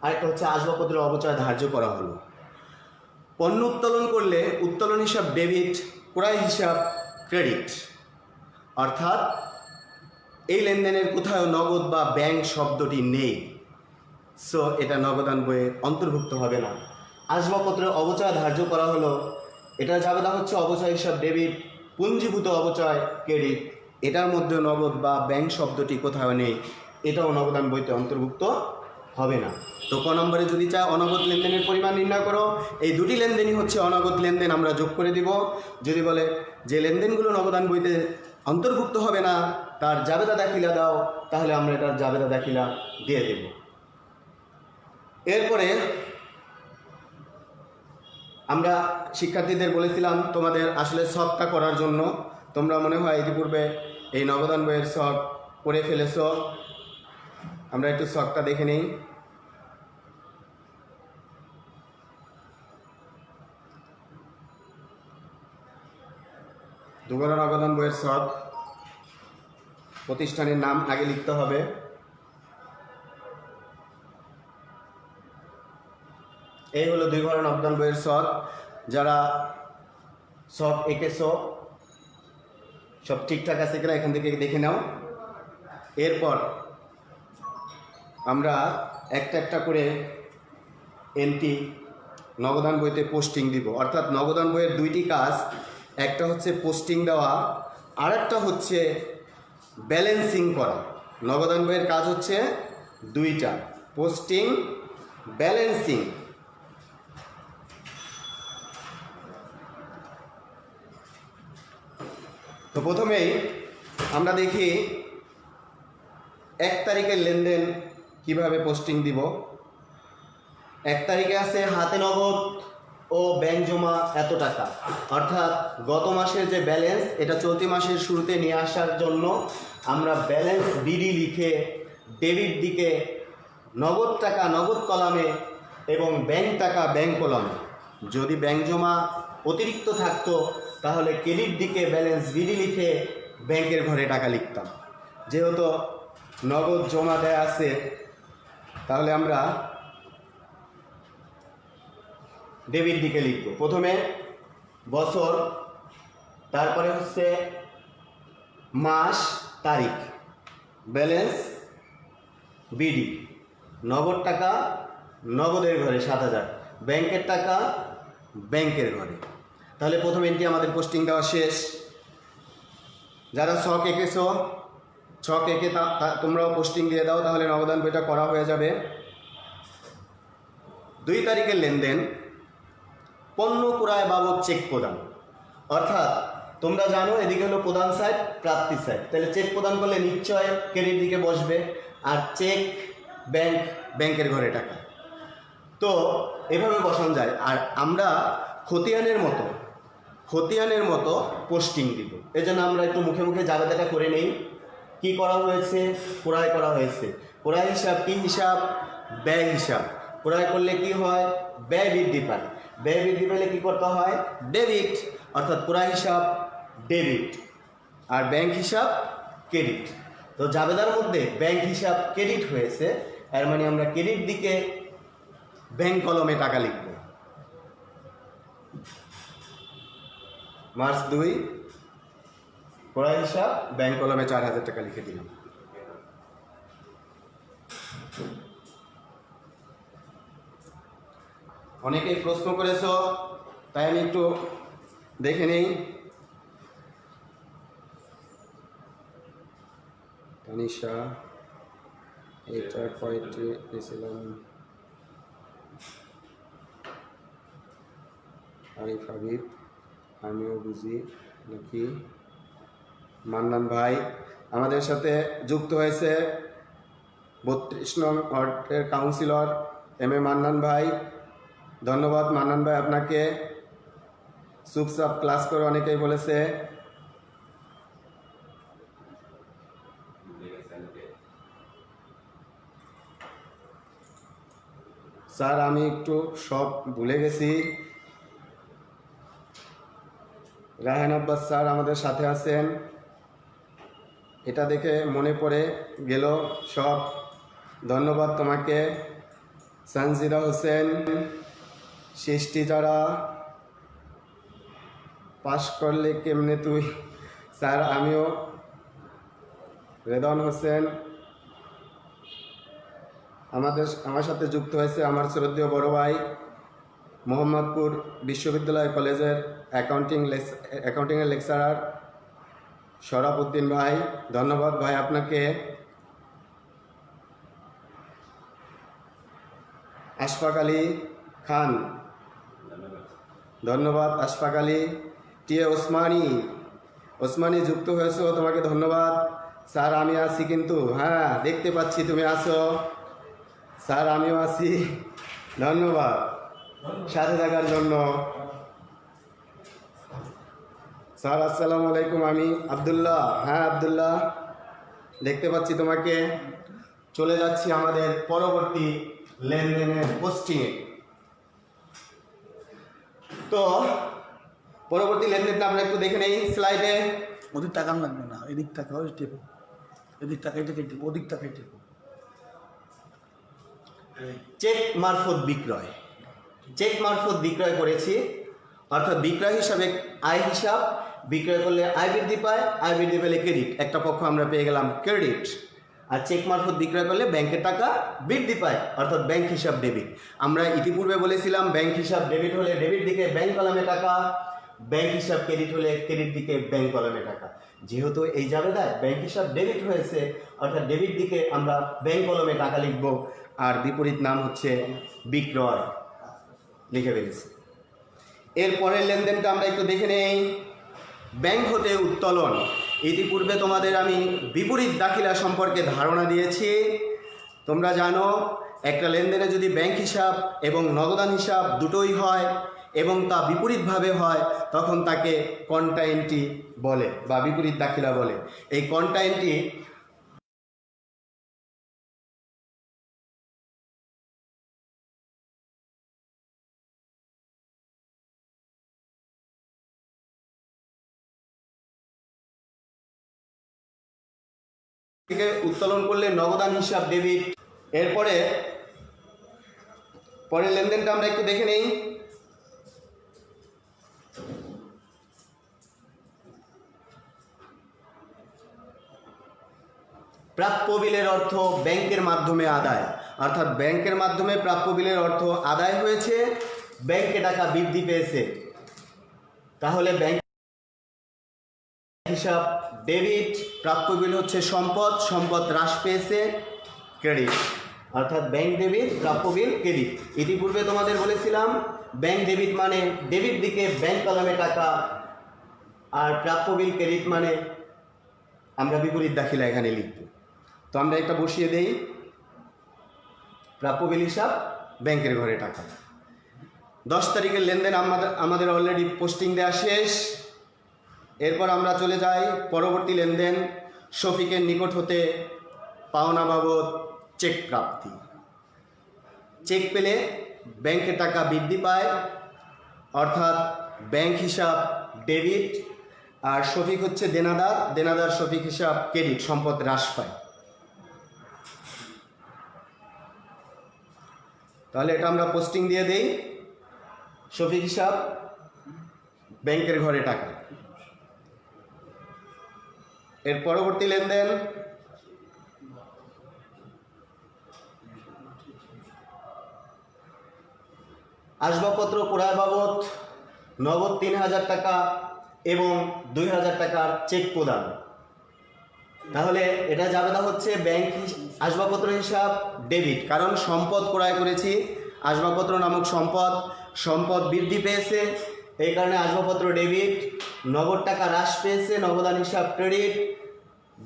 আর একটা হচ্ছে আসবাবপত্রের অবচয় ধার্য করা হলো। পণ্য উত্তোলন করলে উত্তোলন হিসাব ডেবিট, ক্রয় হিসাব ক্রেডিট। অর্থাৎ এই লেনদেনের কোথাও নগদ বা ব্যাংক শব্দটি নেই, সো এটা নগদান বইয়ে অন্তর্ভুক্ত হবে না। আসবাবপত্রের অবচয় ধার্য করা হলো, এটা জাবেদা হচ্ছে অবচয় হিসাব ডেবিট, পুঞ্জীভূত অবচয় ক্রেডিট। এটার মধ্যে নগদ বা ব্যাংক শব্দটি কোথাও নেই, এটাও নগদান বইতে অন্তর্ভুক্ত হবে না। তো ক নম্বরে যদি চায় অনগদ লেনদেনের পরিমাণ নির্ণয় করো, এই দুটি লেনদেনই হচ্ছে অনগদ লেনদেন, আমরা যোগ করে দিব। যদি বলে যে লেনদেনগুলো নগদান বইতে অন্তর্ভুক্ত হবে না তার জাবেদা দাখিলা দাও, তাহলে আমরা এটার জাবেদা দাখিলা দিয়ে দেব। এরপরে আমরা শিক্ষার্থীদের বলেছিলাম তোমাদের আসলে শখটা করার জন্য, তোমরা মনে হয় ইতিপূর্বে এই নগদান বইয়ের শখ করে ফেলেছ। আমরা একটু শখটা দেখে নিই। দুঘরা নগদান বইয়ের শখ, প্রতিষ্ঠানের নাম আগে লিখতে হবে। এই হলো দুঘরা নগদান বইয়ের শখ। যারা শখ এঁকেছ সব ঠিকঠাক আছে কিনা এখান থেকে দেখে নাও। এরপর আমরা একটা একটা করে এন্ট্রি নগদান বইতে পোস্টিং দিব। অর্থাৎ নগদান বইয়ের দুইটি কাজ, একটা হচ্ছে পোস্টিং দেওয়া, আর একটা হচ্ছে ব্যালেন্সিং করা। নগদান বইয়ের কাজ হচ্ছে দুইটা, পোস্টিং, ব্যালেন্সিং। তো প্রথমেই আমরা দেখি 1 তারিখের লেনদেন কিভাবে পোস্টিং দিব। 1 তারিখে আছে হাতে নগদ ও ব্যাংক জমা এত টাকা। অর্থাৎ গত মাসের যে ব্যালেন্স, এটা চলতি মাসের শুরুতে নিয়ে আসার জন্য আমরা ব্যালেন্স বিডি লিখে ডেবিট দিকে নগদ টাকা নগদ কলামে এবং ব্যাংক টাকা ব্যাংক কলামে। যদি ব্যাংক জমা অতিরিক্ত থাকতো তাহলে ক্রেডিট দিকে ব্যালেন্স বিডি লিখে ব্যাংকের ঘরে টাকা লিখতাম। যেহেতু নগদ জমা দেয়া আছে তাহলে আমরা ডেবিট দিকে লিখব। প্রথমে বছর, তারপরে হচ্ছে মাস, তারিখ, ব্যালেন্স বিডি, নগদ টাকা নগদের ঘরে 7,000, ব্যাংকের টাকা ব্যাংকের ঘরে। তাহলে প্রথম এন্ট্রি আমাদের পোস্টিং দেওয়া শেষ। যারা ছক এঁকেছ ছক এঁকে তোমরাও পোস্টিং দিয়ে দাও, তাহলে নগদান বইটা করা হয়ে যাবে। 2 তারিখের লেনদেন পণ্য ক্রয় বাবদ চেক প্রদান। অর্থাৎ তোমরা জানো এদিকে হলো প্রদান সাইড, প্রাপ্তি সাইড। তাহলে চেক প্রদান করলে নিশ্চয় ক্রেডিট দিকে বসবে, আর চেক ব্যাংকের ঘরে টাকা। তো এভাবে বসানো যায়। আর আমরা খতিয়ানের মতো পোস্টিং দিব। এজন্য আমরা একটু মুখে মুখে জাবেদাটা করে নেই। কি করা হয়েছে? ক্রয় করা হয়েছে। ক্রয় হিসাব কি হিসাব? ব্যয় হিসাব। ক্রয় করলে কি হয়? ব্যয় বৃদ্ধি পায়। ব্যয় বৃদ্ধি পেলে কি করতে হয়? ডেবিট। অর্থাৎ ক্রয় হিসাব ডেবিট আর ব্যাংক হিসাব ক্রেডিট। তো জাবেদার মধ্যে ব্যাংক হিসাব ক্রেডিট হয়েছে, এর মানে আমরা ক্রেডিট দিকে ব্যাংক কলমে টাকা লিখব। মার্চ 2 ক্রয় হিসাব, ব্যাংক কলমে 4,000 টাকা লিখে দিলাম। অনেকেই প্রশ্ন করেছো, তাই আমি একটু দেখে নেই। তানিশা, এটা কয়টি দিয়েছিলাম? আরিফ হাবিব, আমিও বুঝি নাকি? মান্নান ভাই আমাদের সাথে যুক্ত হয়েছে 32 নং ওয়ার্ডের কাউন্সিলর এম এ মান্নান ভাই। ধন্যবাদ মান্নান ভাই আপনাকে। চুপচাপ ক্লাস করে অনেকেই বলেছে। স্যার আমি একটু সব ভুলে গেছি। রায়হান আব্বাস স্যার আমাদের সাথে আছেন, এটা দেখে মনে পড়ে গেল সব। ধন্যবাদ তোমাকে। সানজিদা হোসেন, সৃষ্টি যারা পাশ করলে কেমনে তুই? স্যার আমিও। রেদন হোসেন আমার সাথে যুক্ত হয়েছে আমার শ্রদ্ধেয় বড় ভাই, মোহাম্মদপুর বিশ্ববিদ্যালয় কলেজের অ্যাকাউন্টিংয়ের লেকচারার শরাফউদ্দিন ভাই। ধন্যবাদ ভাই আপনাকে। আশফাক আলী খান, ধন্যবাদ আশফাক আলী। টিএ ওসমানী যুক্ত হয়েছো, তোমাকে ধন্যবাদ। স্যার আমি আছি কিন্তু, হ্যাঁ দেখতে পাচ্ছি তুমি আছো। স্যার আমিও আছি, ধন্যবাদ সাথে থাকার জন্য। স্যার আসসালামু আলাইকুম, আমি আব্দুল্লাহ। হ্যাঁ আব্দুল্লাহ, দেখতে পাচ্ছি তোমাকে। চলে যাচ্ছি আমাদের পরবর্তী লেনদেনের পোস্টিংয়ে। তো পরবর্তী লেনদেনটা আমরা একটু দেখে নেই স্লাইডে। ওদিক টাকা লাগবে না, এদিক টাকা ওই টেপো, এদিক টাকা এটাকে টেপো, ওদিক টাকায় টেপো। চেক মারফত বিক্রয়, চেক মারফত বিক্রয় করেছি, অর্থাৎ বিক্রয় হিসাবে আয় হিসাব। বিক্রয় করলে আয় বৃদ্ধি পায়, আয় বৃদ্ধি পেলে ক্রেডিট, একটা পক্ষ আমরা পেয়ে গেলাম ক্রেডিট। আর চেক মারফত বিক্রয় করলে ব্যাংকের টাকা বৃদ্ধি পায়, অর্থাৎ ব্যাংক হিসাব ডেবিট। আমরা ইতিপূর্বে বলেছিলাম ব্যাংক হিসাব ডেবিট হলে ডেবিট দিকে ব্যাংক কলামে টাকা, ব্যাংক হিসাব ক্রেডিট হলে ক্রেডিট দিকে ব্যাংক কলামে টাকা। যেহেতু এই জাবেদায় ব্যাংক হিসাব ডেবিট হয়েছে, অর্থাৎ ডেবিট দিকে আমরা ব্যাংক কলমে টাকা লিখব, আর বিপরীত নাম হচ্ছে বিক্রয়, লিখে ফেলেছি। এরপরের লেনদেনটা আমরা একটু দেখে নেই। ব্যাংক হতে উত্তোলন। ইতিপূর্বে তোমাদের আমি বিপরীত দাখিলা সম্পর্কে ধারণা দিয়েছি। তোমরা জানো একটা লেনদেনে যদি ব্যাংক হিসাব এবং নগদান হিসাব দুটোই হয় এবং তা বিপরীতভাবে হয়, তখন তাকে কন্টা এন্ট্রি বলে বা বিপরীত দাখিলা বলে। এই কন্টা এন্ট্রি থেকে উত্তোলন করলে নগদান হিসাব ডেবিট। এরপরে পরের লেনদেনটা আমরা একটু দেখে নেই। প্রাপ্য বিলের অর্থ ব্যাংকের মাধ্যমে আদায়, অর্থাৎ ব্যাংকের মাধ্যমে প্রাপ্য বিলের অর্থ আদায় হয়েছে, ব্যাংকে টাকা বৃদ্ধি পেয়েছে, তাহলে ব্যাংক হিসাব ডেবিট। প্রাপ্য বিল হচ্ছে সম্পদ, সম্পদ হ্রাস পেয়েছে, ক্রেডিট, অর্থাৎ ব্যাংক ডেবিট, প্রাপ্য বিল ক্রেডিট। ইতিপূর্বে তোমাদের বলেছিলাম ব্যাংক ডেবিট মানে ডেবিট দিকে ব্যাংক কলামে টাকা, আর প্রাপ্য বিল ক্রেডিট মানে আমরা বিপরীত দাখিলা এখানে লিখব। তো আমরা একটা বসিয়ে দেই, প্রাপ্য বিল হিসাব ব্যাংকের ঘরে টাকা। 10 তারিখের লেনদেন আমাদের অলরেডি পোস্টিং দেওয়া শেষ। এরপর আমরা চলে যাই পরবর্তী লেনদেন। শফিকের নিকট হতে পাওনা বাবদ চেক প্রাপ্তি। চেক পেলে ব্যাংকে টাকা বৃদ্ধি পায়, অর্থাৎ ব্যাংক হিসাব ডেবিট, আর শফিক হচ্ছে দেনাদার শফিক হিসাব ক্রেডিট, সম্পদ হ্রাস পায়। তাহলে এটা আমরা পোস্টিং দিয়ে দেই, শফিক হিসাব ব্যাংকের ঘরে টাকা। এর পরবর্তী লেনদেন আসবাবপত্র ক্রয় বাবদ নগদ 3000 টাকা এবং 2000 টাকার চেক প্রদান। তাহলে এটা জাবেদা হচ্ছে ব্যাংক আসবাবপত্র হিসাব ডেবিট, কারণ সম্পদ ক্রয় করেছি, আসবাবপত্র নামক সম্পদ বৃদ্ধি পেয়েছে, এই কারণে আসবাবপত্র ডেবিট, নগদ টাকা হ্রাস পেয়েছে, নগদান হিসাব ক্রেডিট,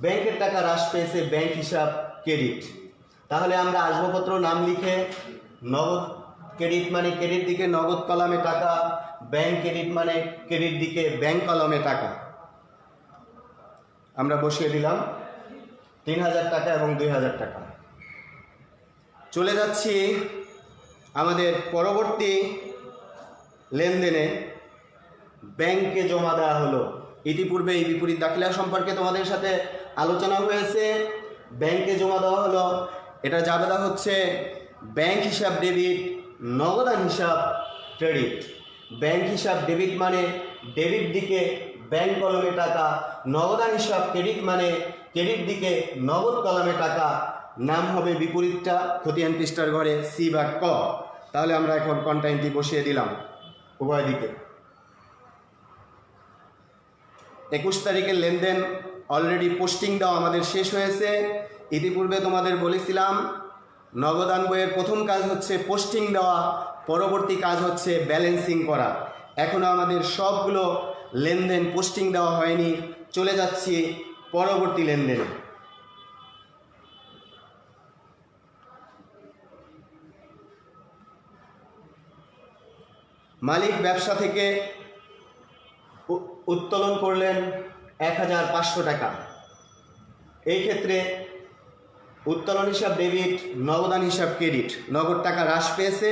ব্যাংকের টাকা হ্রাস পেয়েছে, ব্যাংক হিসাব ক্রেডিট। তাহলে আমরা আসবাবপত্র নাম লিখে নগদ ক্রেডিট মানে ক্রেডিট দিকে নগদ কলামে টাকা, ব্যাংক ক্রেডিট মানে ক্রেডিট দিকে ব্যাংক কলামে টাকা আমরা বসিয়ে দিলাম 3000 টাকা এবং 2000 টাকা। চলে যাচ্ছি আমাদের পরবর্তী লেনদেনে। ব্যাংকে জমা দেওয়া হলো, ইতিপূর্বে এই বিপরীত দাখিলা সম্পর্কে তোমাদের সাথে আলোচনা হয়েছে। ব্যাংকে জমা দেওয়া হলো, এটা জাবেদা হচ্ছে ব্যাংক হিসাব ডেবিট, নগদান হিসাব ক্রেডিট। ব্যাংক হিসাব ডেবিট মানে ডেবিট দিকে ব্যাংক কলমে টাকা, নগদান হিসাব ক্রেডিট মানে ক্রেডিট দিকে নগদ কলমে টাকা। নাম হবে বিপরীতটা খতিয়ান পৃষ্ঠার ঘরে সি বা ক। তাহলে আমরা এখন কন্টাইনটি বসিয়ে দিলাম উভয় দিকে। 21 তারিখের লেনদেন অলরেডি পোস্টিং দেওয়া আমাদের শেষ হয়েছে। ইতিপূর্বে তোমাদের বলেছিলাম নগদান বইয়ের প্রথম কাজ হচ্ছে পোস্টিং দেওয়া, পরবর্তী কাজ হচ্ছে ব্যালেন্সিং করা। এখনও আমাদের সবগুলো লেনদেন পোস্টিং দেওয়া হয়নি, চলে যাচ্ছি পরবর্তী লেনদেনে। মালিক ব্যবসা থেকে উত্তোলন করলেন 1500 টাকা। এই ক্ষেত্রে উত্তোলন হিসাব ডেবিট, নগদান হিসাব ক্রেডিট। নগদ টাকা হ্রাস পেয়েছে,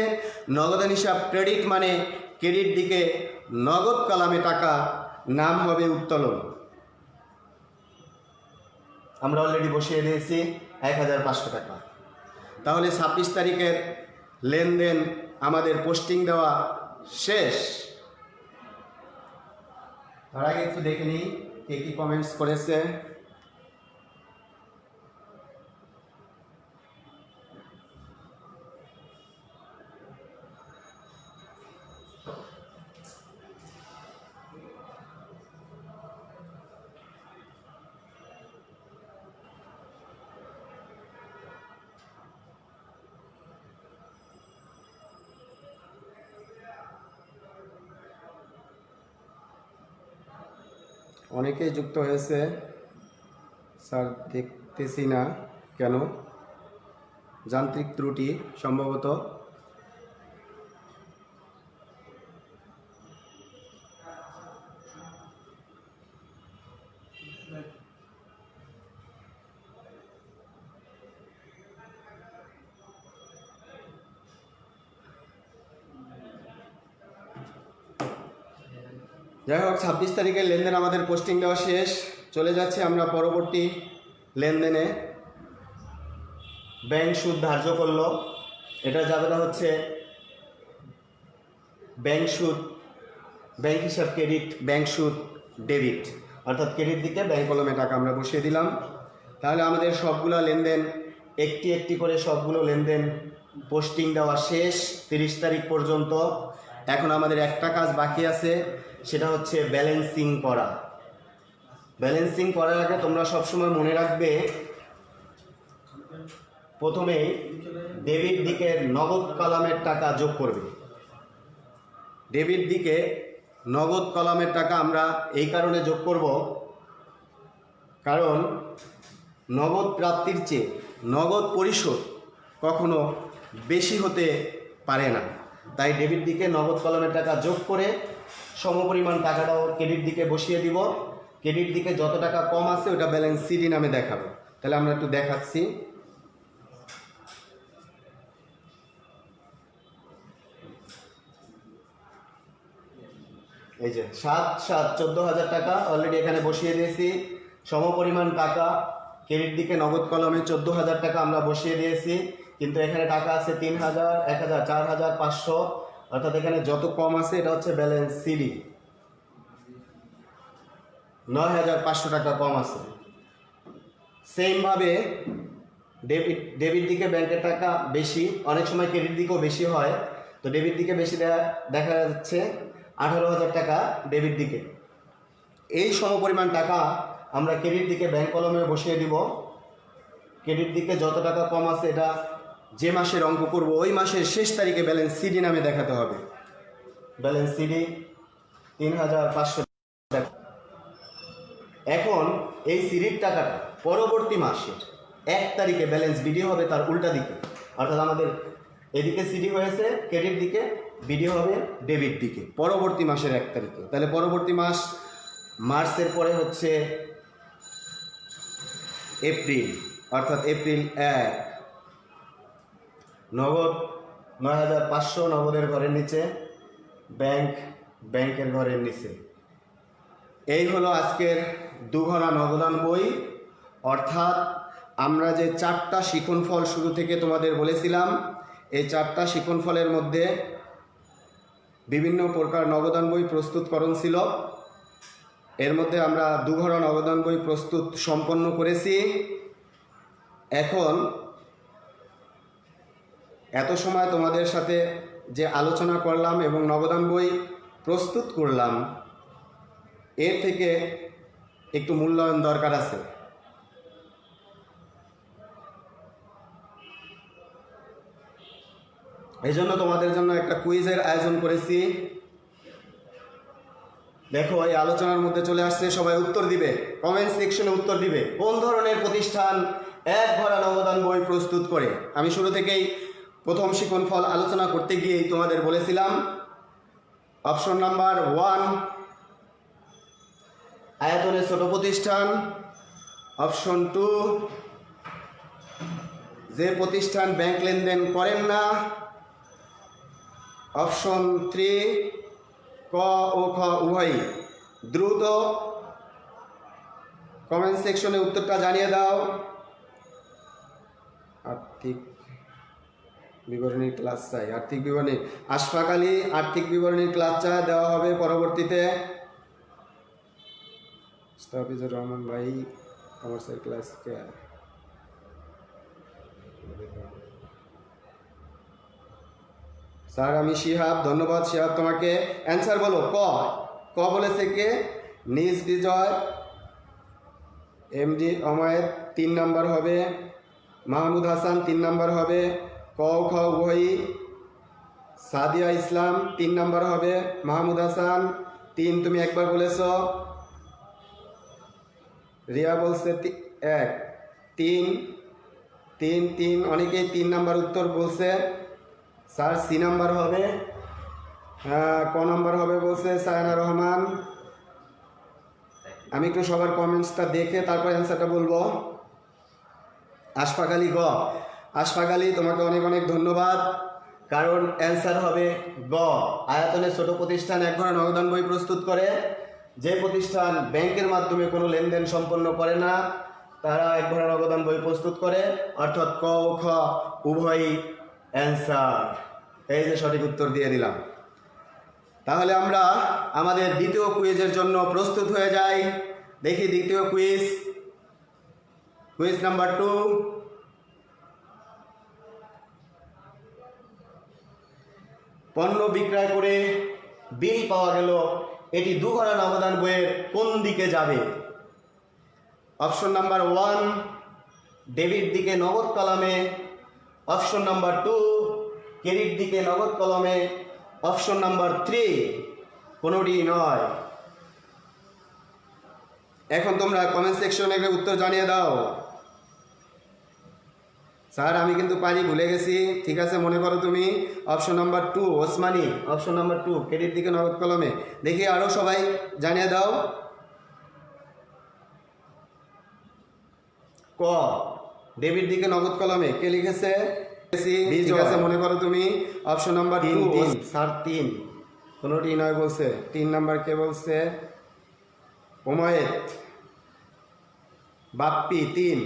নগদান হিসাব ক্রেডিট মানে ক্রেডিট দিকে নগদ কলামে টাকা, নাম হবে উত্তোলন। আমরা অলরেডি বসিয়ে দিয়েছি 1500 টাকা। তাহলে 26 তারিখের লেনদেন আমাদের পোস্টিং দেওয়া শেষ। তার আগে একটু দেখে নিই কে কি কমেন্টস করেছে। অনেকেই যুক্ত হয়েছে, স্যার দেখতেছি না কেন, যান্ত্রিক ত্রুটি সম্ভবত। যাই হোক, 26 তারিখের লেনদেন আমাদের পোস্টিং দেওয়া শেষ। চলে যাচ্ছে আমরা পরবর্তী লেনদেনে। ব্যাংক সুদ ধার্য করলো, এটা জাবেদা হচ্ছে ব্যাংক সুদ, ব্যাংক হিসাব ক্রেডিট, ব্যাংক সুদ ডেবিট, অর্থাৎ ক্রেডিট দিকে ব্যাংক কলমে টাকা আমরা বসিয়ে দিলাম। তাহলে আমাদের সবগুলো লেনদেন একটি একটি করে সবগুলো লেনদেন পোস্টিং দেওয়া শেষ 30 তারিখ পর্যন্ত। এখন আমাদের একটা কাজ বাকি আছে, সেটা হচ্ছে ব্যালেন্সিং করা। ব্যালেন্সিং করার আগে তোমরা সবসময় মনে রাখবে, প্রথমে ডেবিট দিকে নগদ কলামের টাকা যোগ করবে। ডেবিট দিকে নগদ কলামের টাকা আমরা এই কারণে যোগ করব, কারণ নগদ প্রাপ্তির চেয়ে নগদ পরিশোধ কখনো বেশি হতে পারে না। তাই ডেবিট দিকে নগদ কলামের টাকা যোগ করে সমপরিমাণ টাকাটাও ক্রেডিট দিকে বসিয়ে দিব। ক্রেডিট দিকে যত টাকা কম আছে ওটা ব্যালেন্স সিডি নামে দেখাবো। তাহলে আমরা একটু দেখাচ্ছি। এই যে 14,000 টাকা অলরেডি এখানে বসিয়ে দিয়েছি। সমপরিমাণ টাকা ক্রেডিট দিকে নগদ কলমে 14,000 টাকা আমরা বসিয়ে দিয়েছি। কিন্তু এখানে টাকা আছে 3000, 1000, 4000, 500, অর্থাৎ এখানে যত কম আছে এটা হচ্ছে ব্যালেন্স সিডি। 9500 টাকা কম আছে। সেমভাবে ডেবিট দিকে ব্যাংকের টাকা বেশি, অনেক সময় ক্রেডিট দিকেও বেশি হয়। তো ডেবিট দিকে বেশি দেখা যাচ্ছে 18,000 টাকা ডেবিট দিকে। এই সমপরিমাণ টাকা আমরা ক্রেডিট দিকে ব্যাংক কলমে বসিয়ে দিব। ক্রেডিট দিকে যত টাকা কম আছে এটা যে মাসের অঙ্ক করব ওই মাসের শেষ তারিখে ব্যালেন্স সিডি নামে দেখাতে হবে। ব্যালেন্স সিডি 3500 টাকা। এখন এই সিডির টাকাটা পরবর্তী মাসে 1 তারিখে ব্যালেন্স বিডি হবে তার উল্টা দিকে, অর্থাৎ আমাদের এদিকে সিডি হয়েছে ক্রেডিট দিকে, বিডি হবে ডেবিট দিকে পরবর্তী মাসের 1 তারিখে। তাহলে পরবর্তী মাস মার্চের পরে হচ্ছে এপ্রিল, অর্থাৎ এপ্রিল 1। নগদ 9500 নগদের ঘরের নিচে, ব্যাংকের ঘরের নিচে। এই হলো আজকের দুঘরা নগদান বই। অর্থাৎ আমরা যে 4টা শিখনফল শুরু থেকে তোমাদের বলেছিলাম, এই 4টা শিখনফলের মধ্যে বিভিন্ন প্রকার নগদান বই প্রস্তুতকরণ ছিল। এর মধ্যে আমরা দুঘরা নগদান বই প্রস্তুত সম্পন্ন করেছি। এখন এত সময় তোমাদের সাথে যে আলোচনা করলাম এবং নগদান বই প্রস্তুত করলাম, এর থেকে একটু মূল্যায়ন দরকার আছে। এই জন্য তোমাদের জন্য একটা কুইজের আয়োজন করেছি। দেখো এই আলোচনার মধ্যে চলে আসছে, সবাই উত্তর দিবে, কমেন্ট সেকশনে উত্তর দিবে কোন ধরনের প্রতিষ্ঠান 1 ভরা নগদান বই প্রস্তুত করে। আমি শুরু থেকেই প্রথম শিখনফল আলোচনা করতে গিয়েই তোমাদের বলেছিলাম, অপশন নাম্বার 1 আয়তনে ছোট প্রতিষ্ঠান, অপশন 2 যে প্রতিষ্ঠান ব্যাংক লেনদেন করেন না, অপশন 3 ক ও খ উভয়ই। দ্রুত কমেন্ট সেকশনে উত্তরটা জানিয়ে দাও। আর্থিক বিবরণীর ক্লাস চাই, আর্থিক বিবরণী আশফাক আলী, আর্থিক বিবরণীর ক্লাস চাই, দেওয়া হবে পরবর্তীতে। মুস্তাফিজুর রহমান ভাই, কমার্সের ক্লাস কে? স্যার আমি শিহাব, ধন্যবাদ শিহাব তোমাকে। অ্যান্সার বলো। ক বলেছে কে? নিজ বিজয়, এমডি অমায়ের 3 নাম্বার হবে, মাহমুদ হাসান 3 নাম্বার হবে, ক খ উভয়ই, সাদিয়া ইসলাম 3 নাম্বার হবে, মাহমুদ হাসান 3 তুমি একবার বলেছ, রিয়া বলছে 1 3 3 3 অনেকেই 3 নাম্বার উত্তর বলছে। স্যার সি নাম্বার হবে। ক নাম্বার হবে বলছে সায়না রহমান। আমি একটু সবার কমেন্টসটা দেখে তারপর অ্যান্সারটা বলবো। আশফাক আলী গ। আশফাক আলী তোমাকে অনেক অনেক ধন্যবাদ, কারণ অ্যান্সার হবে গ। আয়তনে ছোট প্রতিষ্ঠান 1 ঘরা নগদান বই প্রস্তুত করে। যে প্রতিষ্ঠান ব্যাংকের মাধ্যমে কোনো লেনদেন সম্পন্ন করে না তারা 1 ঘরা নগদান বই প্রস্তুত করে, অর্থাৎ ক ও খ উভয়ই অ্যান্সার। এই যে সঠিক উত্তর দিয়ে দিলাম। তাহলে আমরা আমাদের দ্বিতীয় কুইজের জন্য প্রস্তুত হয়ে যাই। দেখি দ্বিতীয় কুইজ নাম্বার 2। পণ্য বিক্রয় করে বিল পাওয়া গেল, এটি 2 ঘরা নগদান বইয়ের কোন দিকে যাবে? অপশন নাম্বার 1 ডেবিট দিকে নগদ কলামে, অপশন নাম্বার 2 ক্রেডিট দিকে নগদ কলমে, অপশন নাম্বার 3 কোনোটি নয়। এখন তোমরা কমেন্ট সেকশনে উত্তর জানিয়ে দাও। স্যার আমি কিন্তু পারি, ভুলে গেছি। ঠিক আছে, মনে করো তুমি। Option number 2 Osmani, option number 2 credit দিকে নগদ কলমে। দেখি আরো সবাই জানিয়ে দাও। ক ডেবিট দিকে নগদ কলমে, কে লিখেছে? ঠিক আছে, মনে করো তুমি। অপশন নাম্বার 2 স্যার 3 কোনোটি নয় বলছে। 3 নাম্বার কে বলছে? Omayet, Bappi 3।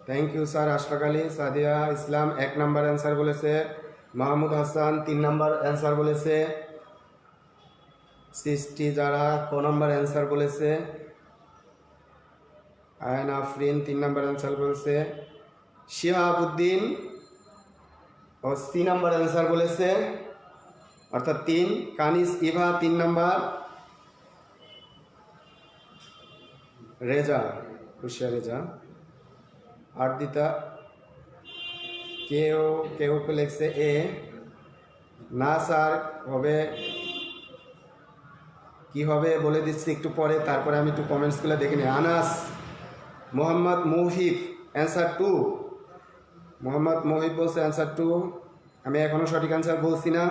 Thank you sir. Ashfaq Ali, Sadia Islam 1 number answer বলেছে। মাহমুদ হাসান 3 নাম্বার অ্যান্সার বলেছে। সৃষ্টি যারা ক নাম্বার অ্যান্সার বলেছে। আয়ন আফরিন 3 নাম্বার অ্যান্সার বলেছে। শিহাবুদ্দিন ও সি নাম্বার অ্যান্সার বলেছে, অর্থাৎ 3। কানিস ইভা 3 নাম্বার। রেজা, খুশিয়া রেজা। আরদিতা কেউ কেউ লিখছে এ। না স্যার, হবে কি হবে বলে দিচ্ছি একটু পরে, তারপরে আমি একটু কমেন্টসগুলো দেখে নিই। আনাস মোহাম্মদ মৌহিব অ্যান্সার 2। মোহাম্মদ মৌহিব বলছে অ্যান্সার 2। আমি এখনও সঠিক অ্যান্সার বলছি না,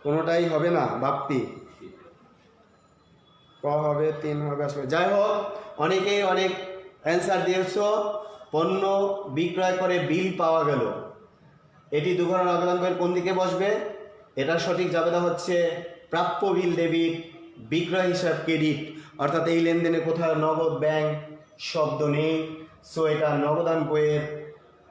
কোনোটাই হবে না বাপ্পি। ক হবে, 3 হবে, আসলে যাই হোক, অনেকেই অনেক অ্যান্সার দিয়েছ। পণ্য বিক্রয় করে বিল পাওয়া গেল, এটি 2 ঘর নগদান বইয়ের কোন দিকে বসবে? এটার সঠিক জাবেদা হচ্ছে প্রাপ্য বিল ডেবিট, বিক্রয় হিসাব ক্রেডিট। অর্থাৎ এই লেনদেনে কোথাও নগদ ব্যাংক শব্দ নেই, সো এটা নগদান বইয়ের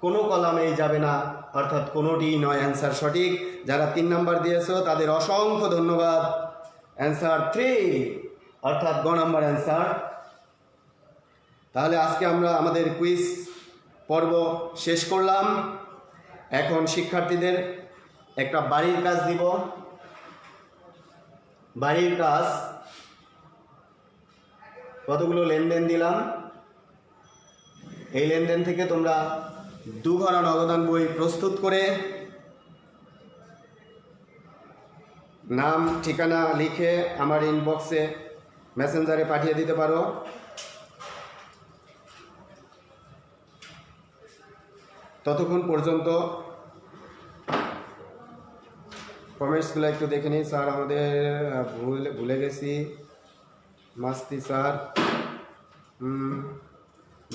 কোনো কলামেই যাবে না, অর্থাৎ কোনোটি নয় অ্যান্সার সঠিক। যারা 3 নাম্বার দিয়েছো তাদের অসংখ্য ধন্যবাদ। অ্যান্সার 3, অর্থাৎ গ নাম্বার অ্যান্সার। তাহলে আজকে আমরা আমাদের কুইজ পর্ব শেষ করলাম। এখন শিক্ষার্থীদের একটা বাড়ির কাজ দিব। বাড়ির কাজ কতগুলো লেনদেন দিলাম, এই লেনদেন থেকে তোমরা 2 ঘর নগদান বই প্রস্তুত করে নাম ঠিকানা লিখে আমার ইনবক্সে মেসেঞ্জারে পাঠিয়ে দিতে পারো। ততক্ষণ পর্যন্ত কমেন্টসগুলো একটু দেখে নিই। স্যার আমাদের ভুলে গেছি, মাস্তি স্যার।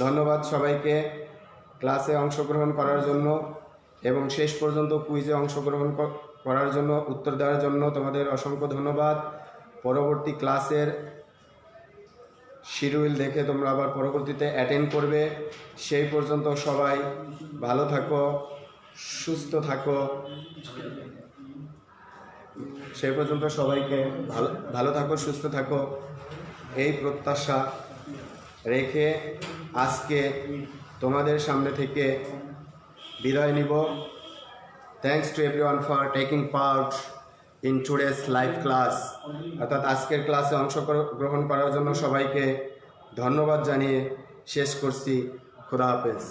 ধন্যবাদ সবাইকে ক্লাসে অংশগ্রহণ করার জন্য এবং শেষ পর্যন্ত কুইজে অংশগ্রহণ করার জন্য, উত্তর দেওয়ার জন্য তোমাদের অসংখ্য ধন্যবাদ। পরবর্তী ক্লাসের শিডিউল দেখে তোমরা আবার পরবর্তীতে অ্যাটেন্ড করবে। সেই পর্যন্ত সবাই ভালো থাকো, সুস্থ থাকো। সেই পর্যন্ত সবাইকে ভালো থাকো, সুস্থ থাকো, এই প্রত্যাশা রেখে আজকে তোমাদের সামনে থেকে বিদায় নিব। Thanks to everyone for taking part in today's live class. অর্থাৎ আজকের ক্লাসে অংশগ্রহণ করার জন্য সবাইকে ধন্যবাদ জানিয়ে শেষ করছি। খুদা হাফেজ।